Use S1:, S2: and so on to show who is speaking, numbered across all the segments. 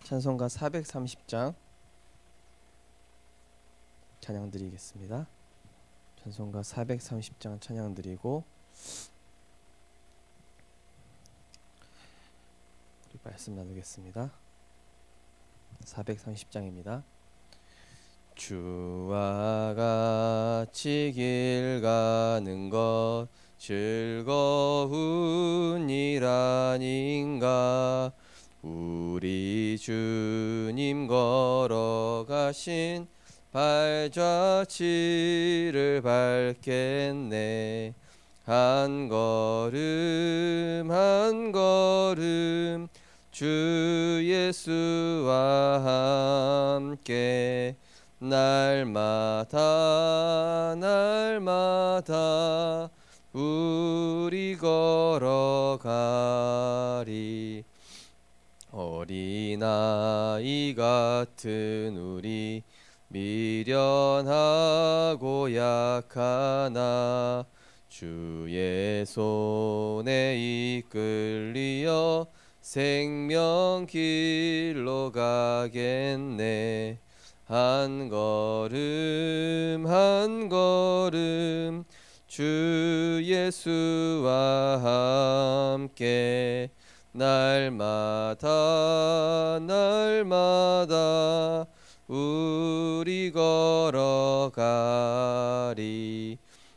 S1: 찬송가 430장 찬양 드리겠습니다. 찬송가 430장 찬양 드리고 우리 말씀 나누겠습니다. 430장입니다. 주와 같이 길 가는 것 즐거운 일 아닌가. 우리 주님 걸어가신 발자취를 밟겠네. 한 걸음 한 걸음 주 예수와 함께 날마다 날마다 우리 걸어가리. 어린아이 같은 우리 미련하고 약하나 주의 손에 이끌리어 생명길로 가겠네. 한 걸음 한 걸음 주 예수와 함께 날마다 날마다 우리 걸어가리.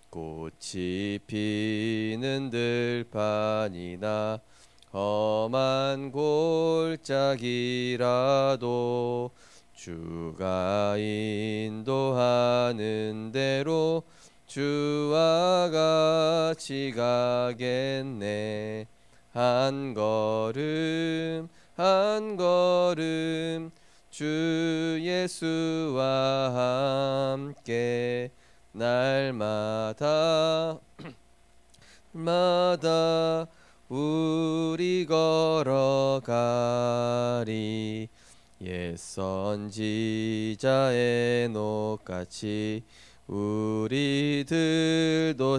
S1: 꽃이 피는 들판이나 험한 골짜기라도 주가 인도하는 대로 주와 같이 가겠네. 한 걸음 한 걸음 주 예수와 함께 날마다 마다 우리 걸어가리. 옛 선지자 에녹같이 우리들도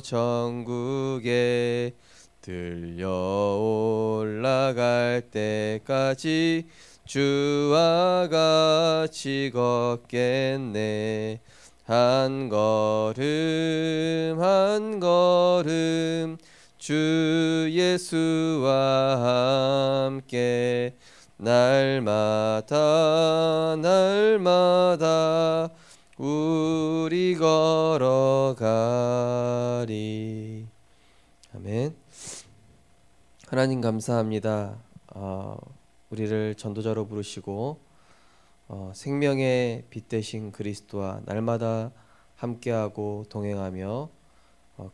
S1: 천국에 들려 올라갈 때까지 주와 같이 걷겠네. 한 걸음 한 걸음 주 예수와 함께 날마다 날마다 우리 걸어가리. 아멘. 하나님 감사합니다. 우리를 전도자로 부르시고 생명의 빛 되신 그리스도와 날마다 함께하고 동행하며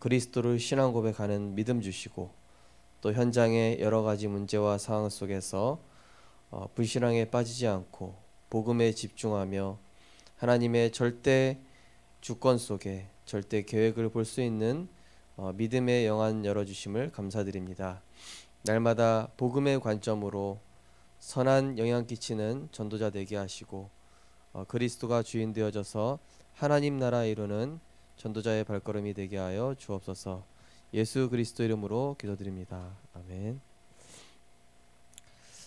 S1: 그리스도를 신앙 고백하는 믿음 주시고, 또 현장의 여러 가지 문제와 상황 속에서 불신앙에 빠지지 않고 복음에 집중하며 하나님의 절대 주권 속에 절대 계획을 볼 수 있는 믿음의 영안 열어주심을 감사드립니다. 날마다 복음의 관점으로 선한 영향 끼치는 전도자 되게 하시고 그리스도가 주인 되어져서 하나님 나라 이루는 전도자의 발걸음이 되게 하여 주옵소서. 예수 그리스도 이름으로 기도드립니다. 아멘.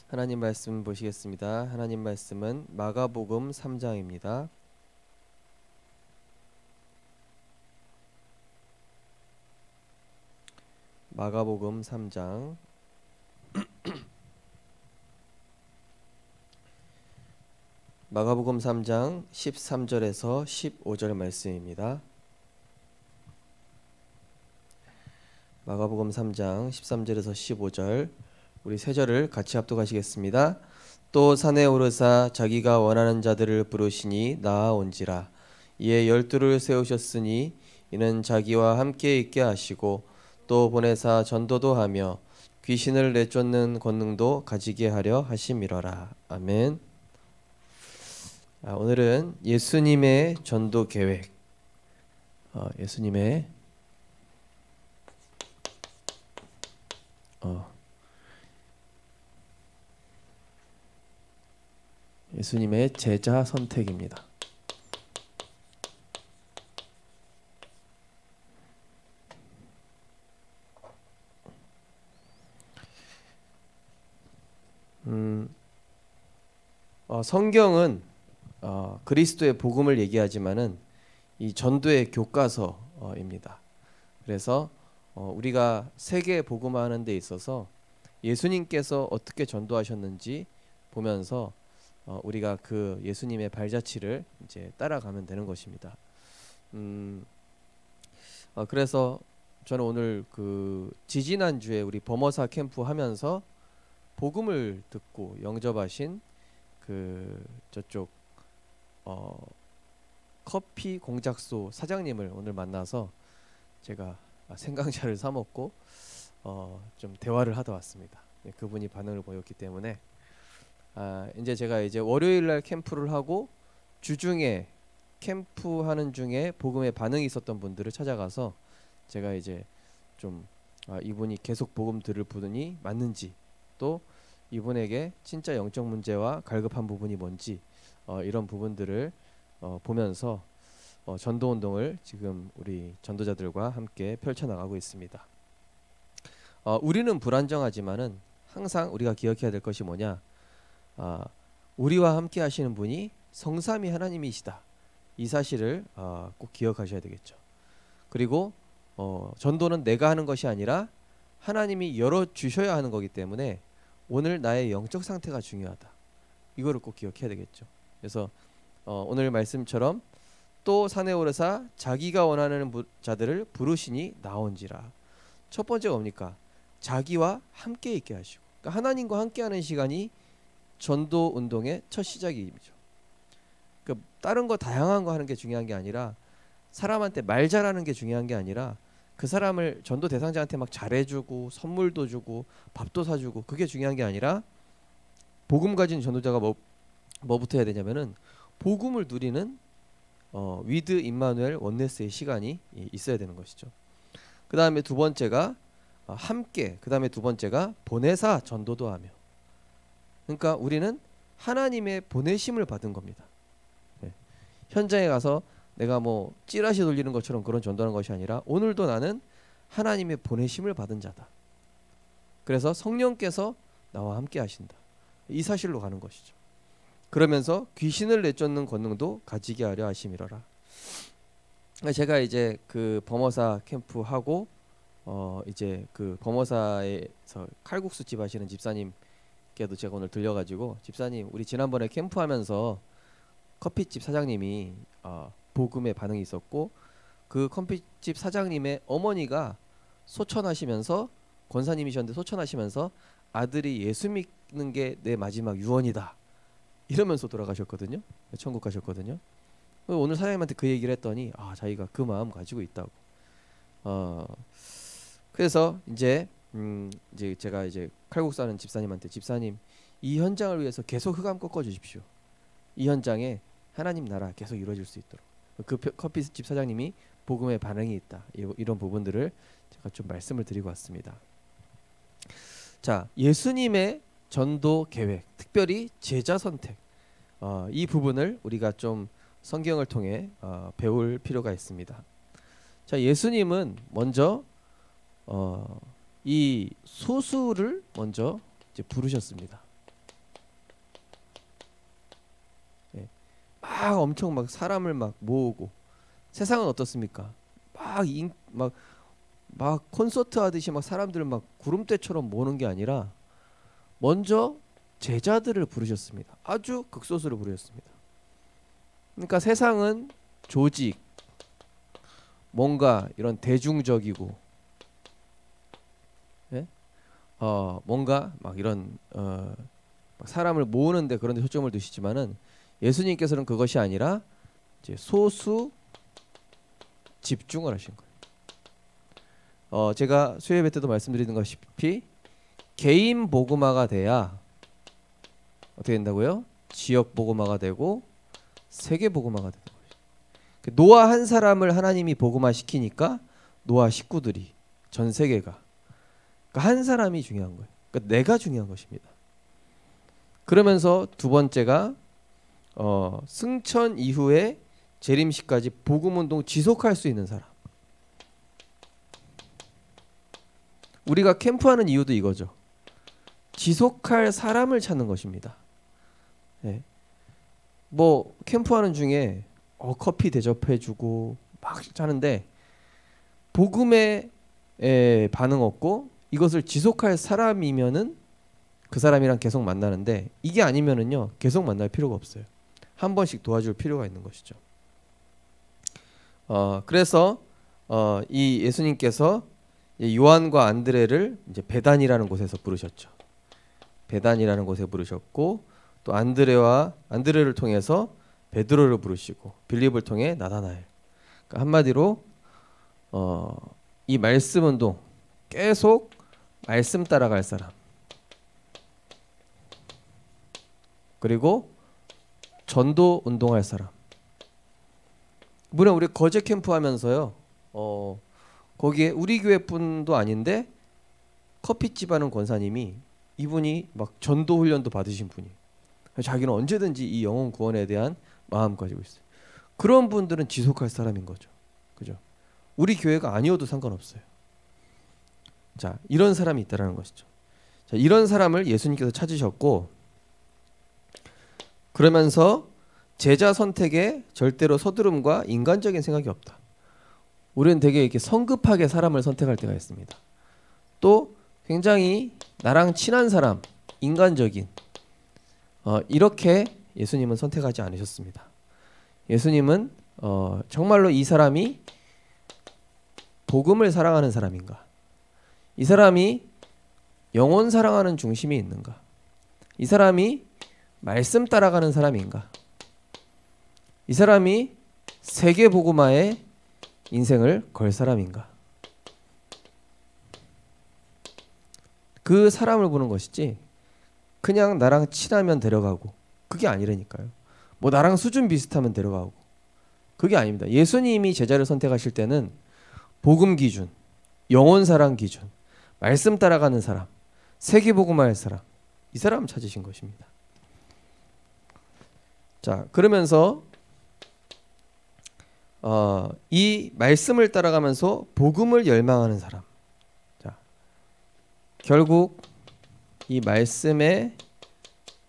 S1: 하나님 말씀 보시겠습니다. 하나님 말씀은 마가복음 3장입니다. 마가복음 3장 마가복음 3장 13절에서 15절 말씀입니다. 마가복음 3장 13절에서 15절 우리 세 절을 같이 합독하시겠습니다. 또 산에 오르사 자기가 원하는 자들을 부르시니 나아온지라. 이에 12를 세우셨으니 이는 자기와 함께 있게 하시고 또 보내사 전도도 하며 귀신을 내쫓는 권능도 가지게 하려 하심이러라. 아멘. 오늘은 예수님의 전도 계획, 예수님의 제자 선택입니다. 성경은 그리스도의 복음을 얘기하지만은 이 전도의 교과서입니다. 그래서 우리가 세계 복음화하는 데 있어서 예수님께서 어떻게 전도하셨는지 보면서 우리가 그 예수님의 발자취를 이제 따라가면 되는 것입니다. 그래서 저는 오늘 그 지지난주에 우리 범어사 캠프 하면서 복음을 듣고 영접하신 그 저쪽 커피 공작소 사장님을 오늘 만나서 제가 생강차를 사 먹고 좀 대화를 하다 왔습니다. 그분이 반응을 보였기 때문에 이제 제가 이제 월요일 날 캠프를 하고 주중에 캠프하는 중에 복음에 반응이 있었던 분들을 찾아가서 제가 이제 좀 이분이 계속 복음 들을 분이 맞는지, 또 이분에게 진짜 영적 문제와 갈급한 부분이 뭔지 이런 부분들을 보면서 전도 운동을 지금 우리 전도자들과 함께 펼쳐나가고 있습니다. 우리는 불안정하지만은 항상 우리가 기억해야 될 것이 뭐냐, 우리와 함께 하시는 분이 성삼위 하나님이시다, 이 사실을 꼭 기억하셔야 되겠죠. 그리고 전도는 내가 하는 것이 아니라 하나님이 열어주셔야 하는 거기 때문에 오늘 나의 영적 상태가 중요하다, 이거를 꼭 기억해야 되겠죠. 그래서 오늘 말씀처럼 또 산에 오르사 자기가 원하는 자들을 부르시니 나온지라. 첫 번째가 뭡니까? 자기와 함께 있게 하시고, 그러니까 하나님과 함께하는 시간이 전도 운동의 첫 시작이죠. 그러니까 다른 거 다양한 거 하는 게 중요한 게 아니라, 사람한테 말 잘하는 게 중요한 게 아니라, 그 사람을 전도 대상자한테 막 잘해주고 선물도 주고 밥도 사주고, 그게 중요한 게 아니라 복음 가진 전도자가 뭐부터 해야 되냐면은 복음을 누리는 위드 임마누엘 원네스의 시간이 있어야 되는 것이죠. 그 다음에 두 번째가 함께, 그 다음에 두 번째가 보내사 전도도 하며. 그러니까 우리는 하나님의 보내심을 받은 겁니다. 현장에 가서 내가 뭐 찌라시 돌리는 것처럼 그런 전도하는 것이 아니라, 오늘도 나는 하나님의 보내심을 받은 자다. 그래서 성령께서 나와 함께 하신다, 이 사실로 가는 것이죠. 그러면서 귀신을 내쫓는 권능도 가지게 하려 하심이로라. 제가 이제 그 범어사 캠프 하고 이제 그 범어사에서 칼국수 집 하시는 집사님께도 제가 오늘 들려가지고, 집사님 우리 지난번에 캠프하면서 커피집 사장님이 복음에 반응이 있었고, 그 커피집 사장님의 어머니가 소천하시면서, 권사님이셨는데 소천하시면서 아들이 예수 믿는 게 내 마지막 유언이다 이러면서 돌아가셨거든요. 천국 가셨거든요. 오늘 사장님한테 그 얘기를 했더니 자기가 그 마음 가지고 있다고. 그래서 이제 제가 이제 칼국수 하는 집사님한테, 집사님 이 현장을 위해서 계속 흑암 꺾어 주십시오. 이 현장에 하나님 나라 계속 이루어질 수 있도록. 그 커피집 사장님이 복음에 반응이 있다, 이런 부분들을 제가 좀 말씀을 드리고 왔습니다. 자, 예수님의 전도 계획, 특별히 제자 선택, 이 부분을 우리가 좀 성경을 통해 배울 필요가 있습니다. 자, 예수님은 먼저 이 소수를 먼저 이제 부르셨습니다. 막 엄청 막 사람을 막 모으고, 세상은 어떻습니까? 막 콘서트 하듯이 막 사람들을 막 구름대처럼 모으는 게 아니라 먼저 제자들을 부르셨습니다. 아주 극소수를 부르셨습니다. 그러니까 세상은 조직, 뭔가 이런 대중적이고, 뭔가 막 이런 막 사람을 모으는데 그런 데 초점을 두시지만은, 예수님께서는 그것이 아니라 이제 소수 집중을 하신 거예요. 제가 수요예배 때도 말씀드리는 것이피 개인 복음화가 돼야 어떻게 된다고요? 지역 복음화가 되고 세계 복음화가 되는 거예요. 노아 한 사람을 하나님이 복음화 시키니까 노아 식구들이, 전 세계가, 그러니까 한 사람이 중요한 거예요. 그러니까 내가 중요한 것입니다. 그러면서 두 번째가 승천 이후에 재림식까지 복음운동 지속할 수 있는 사람. 우리가 캠프하는 이유도 이거죠. 지속할 사람을 찾는 것입니다. 뭐 캠프하는 중에 커피 대접해주고 막 하는데 복음에 반응 없고 이것을 지속할 사람이면은 그 사람이랑 계속 만나는데, 이게 아니면은요 계속 만날 필요가 없어요. 한 번씩 도와줄 필요가 있는 것이죠. 그래서 이 예수님께서 요한과 안드레를 이제 베단이라는 곳에서 부르셨죠. 베단이라는 곳에 부르셨고, 또 안드레를 통해서 베드로를 부르시고, 빌립을 통해 나다나엘. 그러니까 한마디로 이 말씀 운동, 계속 말씀 따라갈 사람, 그리고 전도 운동할 사람. 물론 우리 거제 캠프 하면서요, 거기에 우리 교회 분도 아닌데 커피집 하는 권사님이, 이분이 막 전도 훈련도 받으신 분이, 자기는 언제든지 이 영혼 구원에 대한 마음 가지고 있어요. 그런 분들은 지속할 사람인 거죠. 그죠? 우리 교회가 아니어도 상관없어요. 자, 이런 사람이 있다라는 것이죠. 자, 이런 사람을 예수님께서 찾으셨고, 그러면서 제자 선택에 절대로 서두름과 인간적인 생각이 없다. 우리는 되게 이렇게 성급하게 사람을 선택할 때가 있습니다. 또 굉장히 나랑 친한 사람, 인간적인, 이렇게 예수님은 선택하지 않으셨습니다. 예수님은 정말로 이 사람이 복음을 사랑하는 사람인가? 이 사람이 영혼 사랑하는 중심이 있는가? 이 사람이 말씀 따라가는 사람인가? 이 사람이 세계 복음화에 인생을 걸 사람인가? 그 사람을 보는 것이지, 그냥 나랑 친하면 데려가고, 그게 아니라니까요. 뭐 나랑 수준 비슷하면 데려가고, 그게 아닙니다. 예수님이 제자를 선택하실 때는 복음 기준, 영혼 사랑 기준, 말씀 따라가는 사람, 세계 복음화할 사람, 이 사람 찾으신 것입니다. 자, 그러면서 이 말씀을 따라가면서 복음을 열망하는 사람. 자, 결국 이 말씀에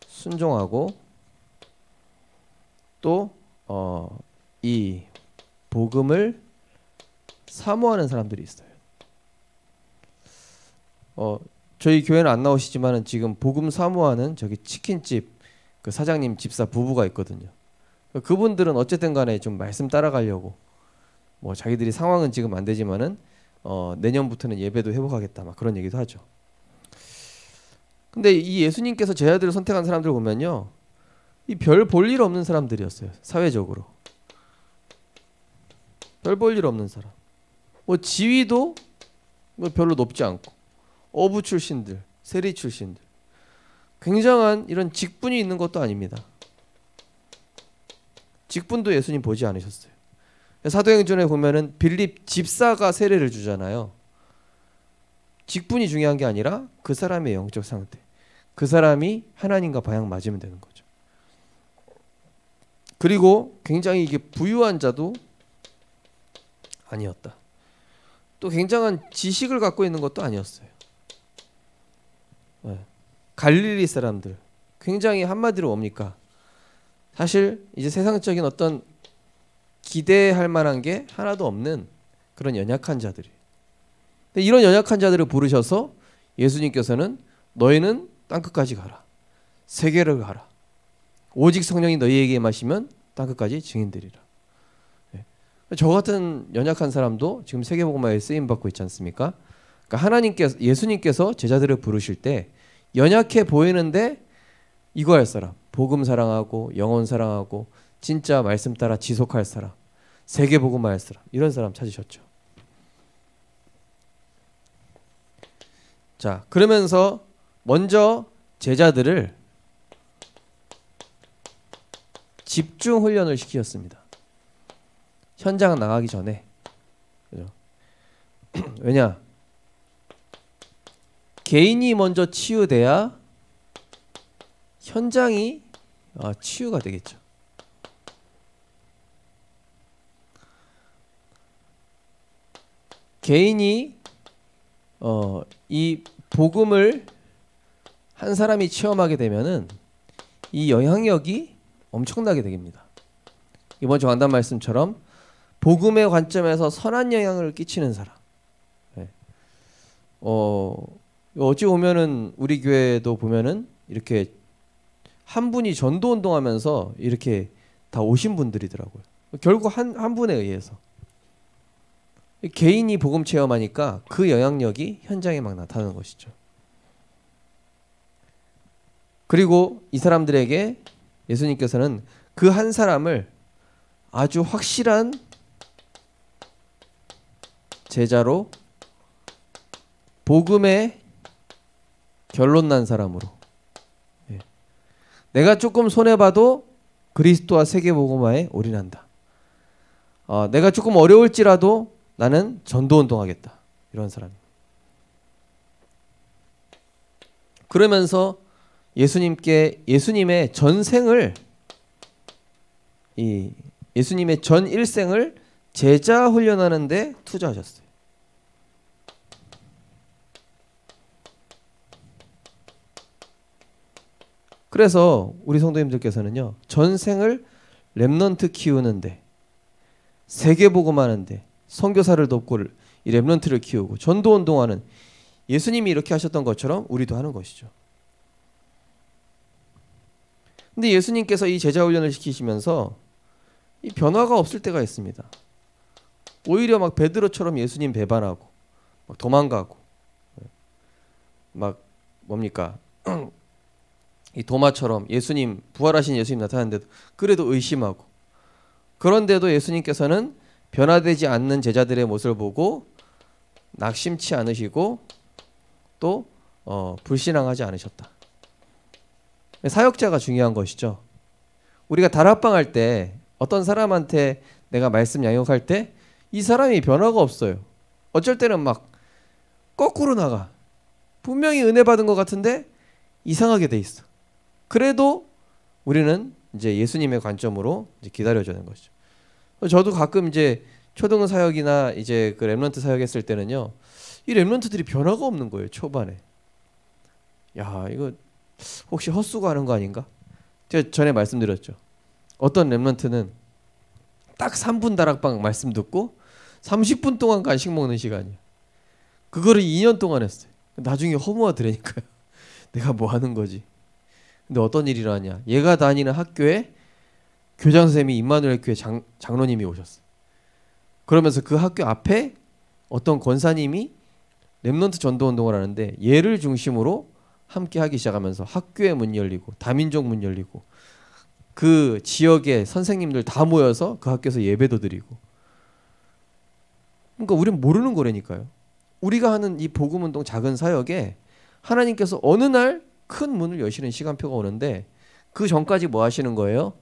S1: 순종하고, 또 이 복음을 사모하는 사람들이 있어요. 저희 교회는 안 나오시지만은 지금 복음 사모하는 저기 치킨집 그 사장님 집사 부부가 있거든요. 그분들은 어쨌든 간에 좀 말씀 따라가려고, 뭐 자기들이 상황은 지금 안 되지만은 내년부터는 예배도 회복하겠다, 막 그런 얘기도 하죠. 근데 이 예수님께서 제자들을 선택한 사람들 보면요, 이 별 볼 일 없는 사람들이었어요. 사회적으로 별 볼 일 없는 사람, 뭐 지위도 뭐 별로 높지 않고, 어부 출신들, 세리 출신들, 굉장한 이런 직분이 있는 것도 아닙니다. 직분도 예수님 보지 않으셨어요. 사도행전에 보면은 빌립 집사가 세례를 주잖아요. 직분이 중요한 게 아니라 그 사람의 영적 상태, 그 사람이 하나님과 방향 맞으면 되는 거죠. 그리고 굉장히 이게 부유한 자도 아니었다. 또 굉장한 지식을 갖고 있는 것도 아니었어요. 갈릴리 사람들, 굉장히 한마디로 뭡니까? 사실 이제 세상적인 어떤 기대할 만한 게 하나도 없는 그런 연약한 자들이. 근데 이런 연약한 자들을 부르셔서 예수님께서는 너희는 땅끝까지 가라, 세계를 가라, 오직 성령이 너희에게 임하시면 땅끝까지 증인되리라. 저 같은 연약한 사람도 지금 세계복음화에 쓰임 받고 있지 않습니까? 그러니까 예수님께서 제자들을 부르실 때 연약해 보이는데 이거 할 사람, 복음 사랑하고 영혼 사랑하고 진짜 말씀 따라 지속할 사람, 세계 복음화할 사람, 이런 사람 찾으셨죠. 자, 그러면서 먼저 제자들을 집중 훈련을 시키셨습니다. 현장 나가기 전에. 그죠? 왜냐? 개인이 먼저 치유돼야 현장이 치유가 되겠죠. 개인이 이 복음을 한 사람이 체험하게 되면은 이 영향력이 엄청나게 됩니다. 이번 주 완단 말씀처럼 복음의 관점에서 선한 영향을 끼치는 사람. 네. 어찌 보면은 우리 교회도 보면은 이렇게 한 분이 전도 운동하면서 이렇게 다 오신 분들이더라고요. 결국 한 분에 의해서 개인이 복음 체험하니까 그 영향력이 현장에 막 나타나는 것이죠. 그리고 이 사람들에게 예수님께서는 그 한 사람을 아주 확실한 제자로 복음의 결론 난 사람으로, 내가 조금 손해봐도 그리스도와 세계복음화에 올인한다. 내가 조금 어려울지라도 나는 전도운동하겠다. 이런 사람. 그러면서 예수님의 전생을, 예수님의 전 일생을 제자 훈련하는 데 투자하셨어요. 그래서 우리 성도님들께서는요, 전생을 렘넌트 키우는데, 세계복음하는데, 선교사를 돕고 이 렘넌트를 키우고 전도 운동하는, 예수님이 이렇게 하셨던 것처럼 우리도 하는 것이죠. 근데 예수님께서 이 제자 훈련을 시키시면서 이 변화가 없을 때가 있습니다. 오히려 막 베드로처럼 예수님 배반하고 막 도망가고, 막 뭡니까 이 도마처럼 예수님, 부활하신 예수님 나타났는데도 그래도 의심하고, 그런데도 예수님께서는 변화되지 않는 제자들의 모습을 보고 낙심치 않으시고 또 불신앙하지 않으셨다. 사역자가 중요한 것이죠. 우리가 다락방 할 때 어떤 사람한테 내가 말씀 양육할 때 이 사람이 변화가 없어요. 어쩔 때는 막 거꾸로 나가. 분명히 은혜 받은 것 같은데 이상하게 돼 있어. 그래도 우리는 이제 예수님의 관점으로 이제 기다려줘야 하는 것이죠. 저도 가끔 이제 초등 사역이나 이제 그 렘넌트 사역했을 때는요, 이 렘넌트들이 변화가 없는 거예요. 초반에. 야, 이거 혹시 헛수고 하는 거 아닌가? 제가 전에 말씀드렸죠. 어떤 렘넌트는 딱 3분 다락방 말씀 듣고 30분 동안 간식 먹는 시간이야. 그거를 2년 동안 했어요. 나중에 허무하더라니까요. 내가 뭐 하는 거지. 근데 어떤 일이 일어나냐, 얘가 다니는 학교에 교장선생님이 임마누엘 교회 장로님이 오셨어요. 그러면서 그 학교 앞에 어떤 권사님이 렘넌트 전도 운동을 하는데 얘를 중심으로 함께 하기 시작하면서 학교의 문 열리고 다민족 문 열리고 그 지역의 선생님들 다 모여서 그 학교에서 예배도 드리고. 그러니까 우리는 모르는 거라니까요. 우리가 하는 이 복음운동 작은 사역에 하나님께서 어느 날 큰 문을 여시는 시간표가 오는데 그 전까지 뭐 하시는 거예요?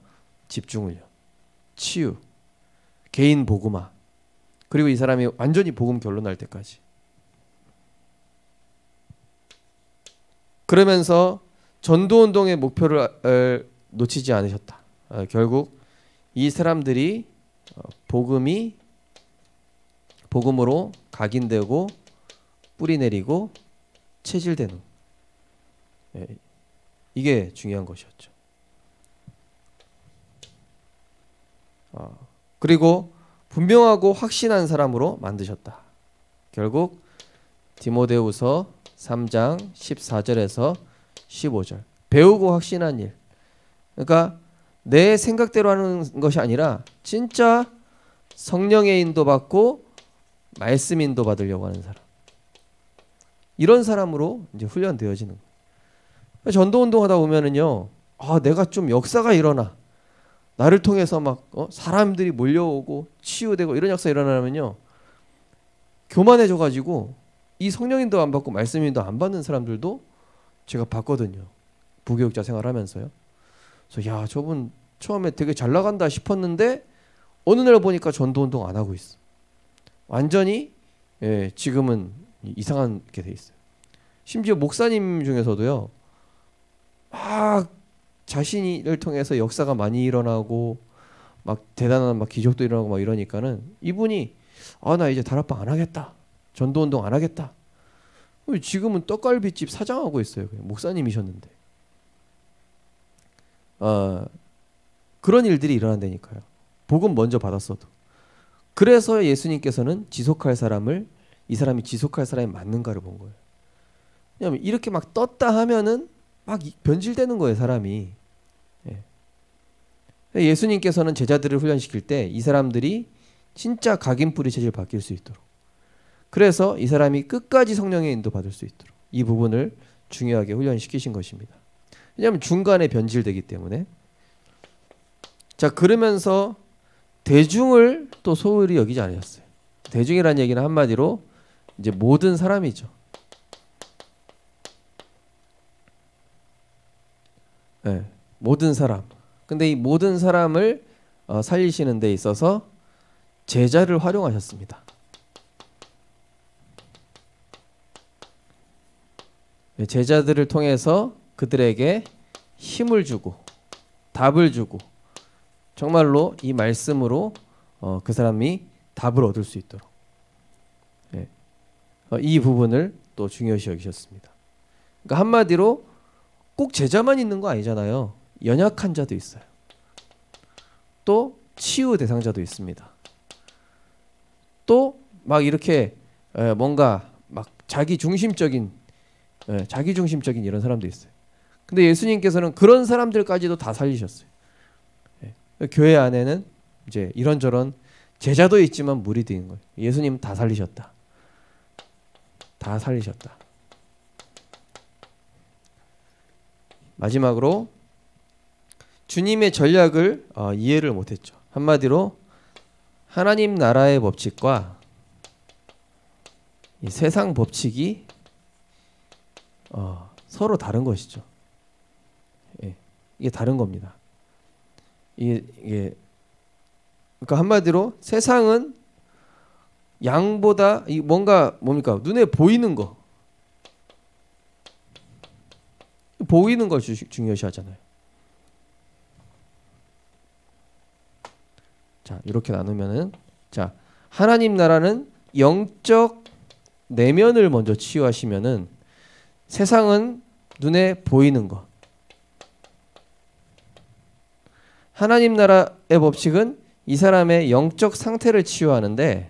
S1: 집중을요. 치유, 개인 복음화, 그리고 이 사람이 완전히 복음 결론날 때까지. 그러면서 전도운동의 목표를 놓치지 않으셨다. 결국 이 사람들이 복음으로 각인되고 뿌리 내리고 체질되는, 이게 중요한 것이었죠. 그리고 분명하고 확신한 사람으로 만드셨다. 결국 디모데후서 3장 14절에서 15절, 배우고 확신한 일. 그러니까 내 생각대로 하는 것이 아니라 진짜 성령의 인도받고 말씀 인도받으려고 하는 사람, 이런 사람으로 이제 훈련되어지는 거예요. 전도운동 하다 보면은요, 내가 좀 역사가 일어나, 나를 통해서 막 사람들이 몰려오고 치유되고 이런 역사 일어나면요, 교만해져 가지고 이 성령인도 안 받고 말씀인도 안 받는 사람들도 제가 봤거든요. 부교육자 생활하면서요. 그래서 야, 저분 처음에 되게 잘 나간다 싶었는데 어느 날 보니까 전도운동 안 하고 있어. 완전히 지금은 이상하게 돼 있어요. 심지어 목사님 중에서도요, 막 자신을 통해서 역사가 많이 일어나고 막 대단한 막 기적도 일어나고 막 이러니까는 이분이 나 이제 다락방 안 하겠다, 전도운동 안 하겠다. 지금은 떡갈비집 사장하고 있어요. 목사님이셨는데. 그런 일들이 일어난다니까요. 복음 먼저 받았어도. 그래서 예수님께서는 지속할 사람을 이 사람이 지속할 사람이 맞는가를 본 거예요. 왜냐하면 이렇게 막 떴다 하면은 막 변질되는 거예요, 사람이. 예. 예수님께서는 제자들을 훈련시킬 때 이 사람들이 진짜 각인뿌리 체질 바뀔 수 있도록, 그래서 이 사람이 끝까지 성령의 인도 받을 수 있도록 이 부분을 중요하게 훈련시키신 것입니다. 왜냐하면 중간에 변질되기 때문에. 자, 그러면서 대중을 또 소홀히 여기지 않으셨어요. 대중이라는 얘기는 한마디로 이제 모든 사람이죠. 네, 모든 사람. 근데 이 모든 사람을 살리시는 데 있어서 제자를 활용하셨습니다. 제자들을 통해서 그들에게 힘을 주고 답을 주고 정말로 이 말씀으로 그 사람이 답을 얻을 수 있도록 이 부분을 또 중요시 여기셨습니다. 그러니까 한마디로 꼭 제자만 있는 거 아니잖아요. 연약한 자도 있어요. 또 치유 대상자도 있습니다. 또 막 이렇게 뭔가 막 자기중심적인 이런 사람도 있어요. 근데 예수님께서는 그런 사람들까지도 다 살리셨어요. 교회 안에는 이제 이런저런 제자도 있지만 무리도 있는 거예요. 예수님 다 살리셨다. 다 살리셨다. 마지막으로 주님의 전략을 이해를 못했죠. 한마디로 하나님 나라의 법칙과 이 세상 법칙이 서로 다른 것이죠. 예, 이게 다른 겁니다. 이게 그러니까 한마디로 세상은 양보다 뭡니까? 눈에 보이는 거, 보이는 걸 중요시하잖아요. 자, 이렇게 나누면은, 자, 하나님 나라는 영적 내면을 먼저 치유하시면은 세상은 눈에 보이는 것. 하나님 나라의 법칙은 이 사람의 영적 상태를 치유하는데,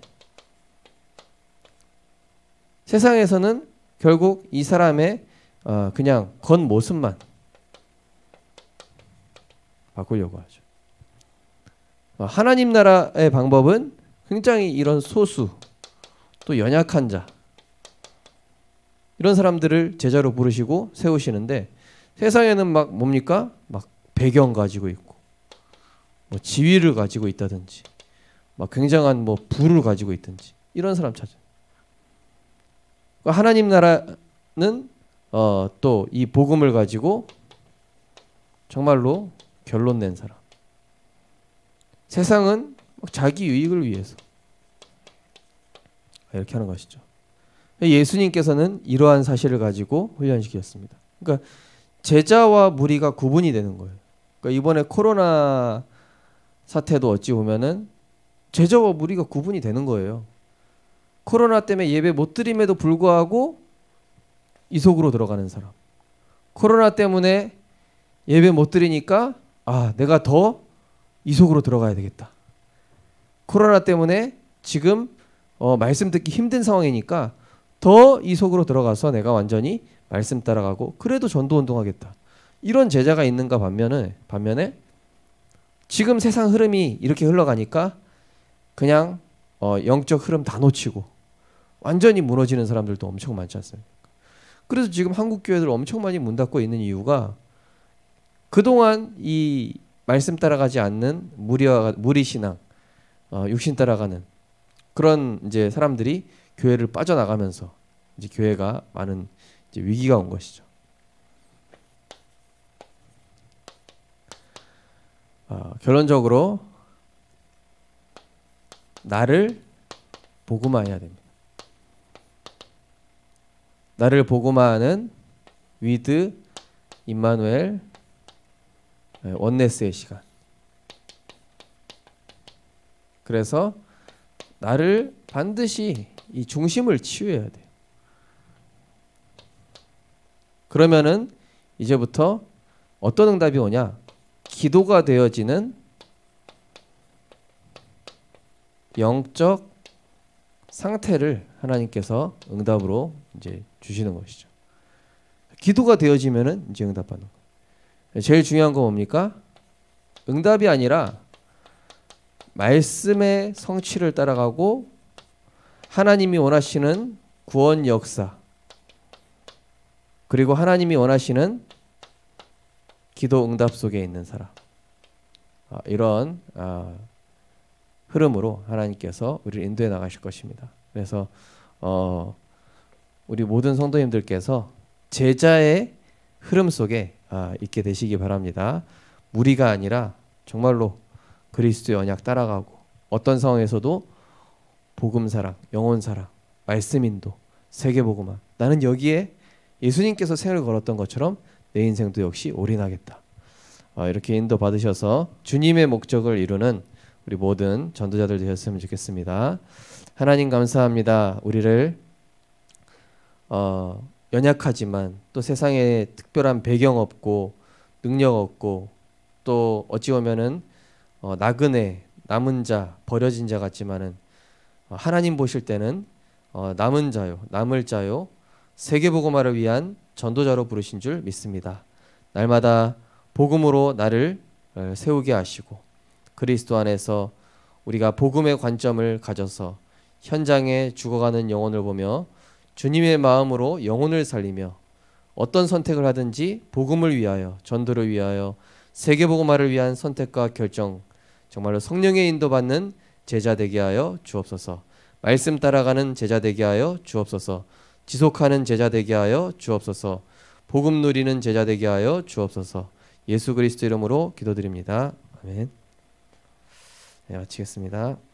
S1: 세상에서는 결국 이 사람의 그냥 겉모습만 바꾸려고 하죠. 하나님 나라의 방법은 굉장히 이런 소수, 또 연약한 자, 이런 사람들을 제자로 부르시고 세우시는데, 세상에는 막 뭡니까? 막 배경 가지고 있고, 뭐 지위를 가지고 있다든지, 막 굉장한 뭐 부를 가지고 있든지, 이런 사람 찾아요. 하나님 나라는 또 이 복음을 가지고 정말로 결론 낸 사람. 세상은 자기 유익을 위해서 이렇게 하는 것이죠. 예수님께서는 이러한 사실을 가지고 훈련시켰습니다. 그러니까 제자와 무리가 구분이 되는 거예요. 그러니까 이번에 코로나 사태도 어찌 보면은 제자와 무리가 구분이 되는 거예요. 코로나 때문에 예배 못 드림에도 불구하고 이속으로 들어가는 사람. 코로나 때문에 예배 못 드리니까 내가 더 이속으로 들어가야 되겠다. 코로나 때문에 지금 말씀 듣기 힘든 상황이니까 더 이속으로 들어가서 내가 완전히 말씀 따라가고 그래도 전도 운동하겠다. 이런 제자가 있는가 반면에 지금 세상 흐름이 이렇게 흘러가니까 그냥 영적 흐름 다 놓치고 완전히 무너지는 사람들도 엄청 많지 않습니까? 그래서 지금 한국 교회들 엄청 많이 문 닫고 있는 이유가 그동안 이 말씀 따라가지 않는 무리 신앙, 육신 따라가는 그런 이제 사람들이 교회를 빠져나가면서 이제 교회가 많은 이제 위기가 온 것이죠. 결론적으로 나를 복음화해야 됩니다. 나를 복음화하는 위드 임마누엘 원네스의 시간. 그래서 나를 반드시 이 중심을 치유해야 돼요. 그러면은 이제부터 어떤 응답이 오냐? 기도가 되어지는 영적 상태를 하나님께서 응답으로 이제 주시는 것이죠. 기도가 되어지면은 이제 응답받는 거예요. 제일 중요한 건 뭡니까? 응답이 아니라 말씀의 성취를 따라가고 하나님이 원하시는 구원 역사, 그리고 하나님이 원하시는 기도 응답 속에 있는 사람, 이런 흐름으로 하나님께서 우리를 인도해 나가실 것입니다. 그래서 우리 모든 성도님들께서 제자의 흐름 속에 있게 되시기 바랍니다. 무리가 아니라 정말로 그리스도의 언약 따라가고 어떤 상황에서도 복음 사랑, 영혼 사랑, 말씀 인도, 세계 복음화, 나는 여기에 예수님께서 생을 걸었던 것처럼 내 인생도 역시 올인하겠다. 이렇게 인도 받으셔서 주님의 목적을 이루는 우리 모든 전도자들 되셨으면 좋겠습니다. 하나님 감사합니다. 우리를 연약하지만 또 세상에 특별한 배경 없고 능력 없고 또 어찌 보면은 나그네, 남은 자, 버려진 자 같지만은 하나님 보실 때는 남은 자요, 남을 자요, 세계복음화를 위한 전도자로 부르신 줄 믿습니다. 날마다 복음으로 나를 세우게 하시고 그리스도 안에서 우리가 복음의 관점을 가져서 현장에 죽어가는 영혼을 보며 주님의 마음으로 영혼을 살리며 어떤 선택을 하든지 복음을 위하여, 전도를 위하여, 세계복음화를 위한 선택과 결정, 정말로 성령의 인도받는 제자 되게 하여 주옵소서. 말씀 따라가는 제자 되게 하여 주옵소서. 지속하는 제자 되게 하여 주옵소서. 복음 누리는 제자 되게 하여 주옵소서. 예수 그리스도 이름으로 기도드립니다. 아멘. 네, 마치겠습니다.